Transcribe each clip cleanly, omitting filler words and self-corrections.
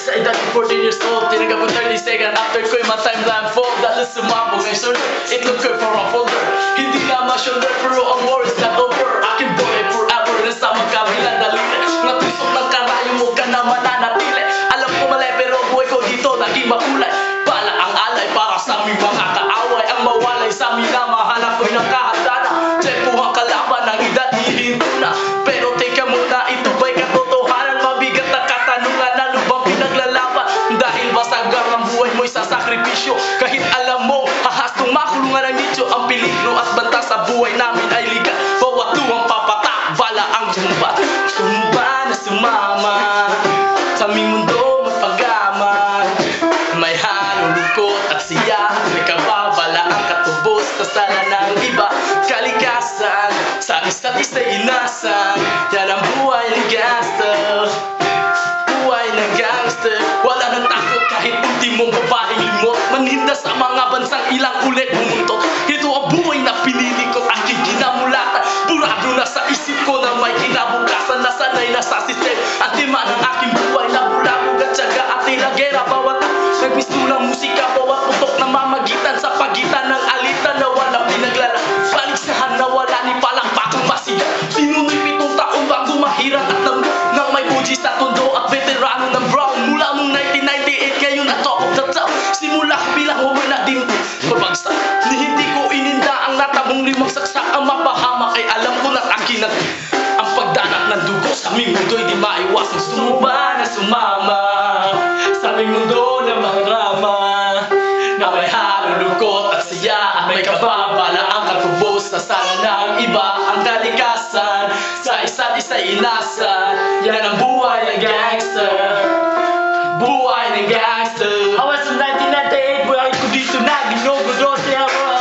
Sa edad ko 14 years old, tinanggap ko 30 second after ko'y ma-time blindfold. Dahil sumabog ay shoulder, itlog ko'y for a folder. Hindi na ma-shoulder pero ang war is not over. Aking boy forever, nasa magkabilang dalili. Mga tusok ng karayo mo ka na mananatili. Alam ko mali pero buhay ko dito naging makulay. Bala ang alay para sa aming mga kaaway. Ang mawalay sa amin na mahanap ko'y nakahadana. Check po ang kalaban ng edad hihinto na. Pero teka muna, ito ba'y katotohanan? Mabigat na katanungan, ano bang pinaglalaban? Dahil basagang ang buhay mo'y sa sakripisyo. Kahit alam mo, hahastong makulungan ng nicho. Ang peligro at banta sa buhay namin ay ligat. Bawat luwang papatak, bala ang sumba. Sumba na sumama sa aming mundo magpagaman. May halong lungkot at siya. May kababala ang katubos sa sala ng iba. Kalikasan sa isa't isa'y inasan. Yan ang buhay ng gangster. Buhay ng gangster. Wala nang takot kahit ultimong babaeng limot. Manhinda sa mga bansang ilang ulit bumuntot. Ito ang buhay na pinili ko, aking ginamulatan. Burado na sa isip ko na may kinabukasan. Nasanay na sa sistem at lima ng aking buhay. Na bulabog at syaga at tilagera. Bawat nagpistulang musika, bawat putok na mamagitan sa pagitan ng alitan na walang pinaglala. Baliksahan na wala ni palakpakang masigat. Pinunoy 7 taon bago mahirap at namlo. Nang may puji sa tondo at veterano ng Brown. Mula noong 1998 ngayon at top of the town. Simula ko bilang homer na din pabagsak. Ni hindi ko ininda ang natabong limang saksak. Ang mapahamak ay alam ko na't akin at ang pagdanak ng dugo sa aming mundo'y di maiwasang sumuba na sumama sa aming mundo ng mga rama. Na may halong lungkot at siya at may kababala ang katubos na sana ng iba. Ang kalikasan sa isa't isa inasan. Yan ang buhay ng gangster. Buhay ng gangster. Awas sa 1998, buhay ko dito na ginugulo siya mga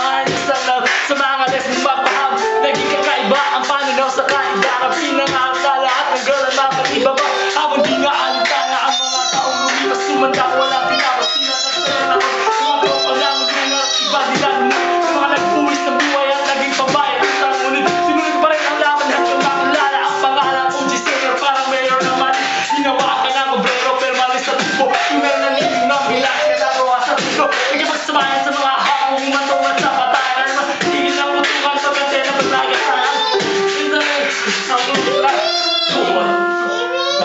sa mga les mong mapaham. Naging kakaiba ang pananaw sa kaindahan. Pinangakala at ng girl ang makatiba ba. Habang di nga alintana ang mga taong lumipas. Sumanda wala pinawas. Sinasasaya na mga tropa na mga iba nila naman. Mga nagpuwis ng buhay at naging pabayan. Ang unit, sinunod pa rin ang laban hanggang makilala ang pangalan kong G-Sayer. Parang mayor naman. Ginawa ka na mabrero pero malis sa tubo. Tumel na nilin ng bilang kinagawa sa tubo. Nagipagsamayan sa mga hapong umatungan sa patayan. Tigil na putungan sa gante na paglagasaan.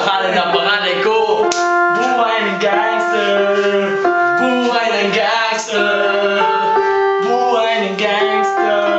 Pangalan ng panganay ko. Buhay ng gangster. Buhay ng gangster. Buhay ng gangster.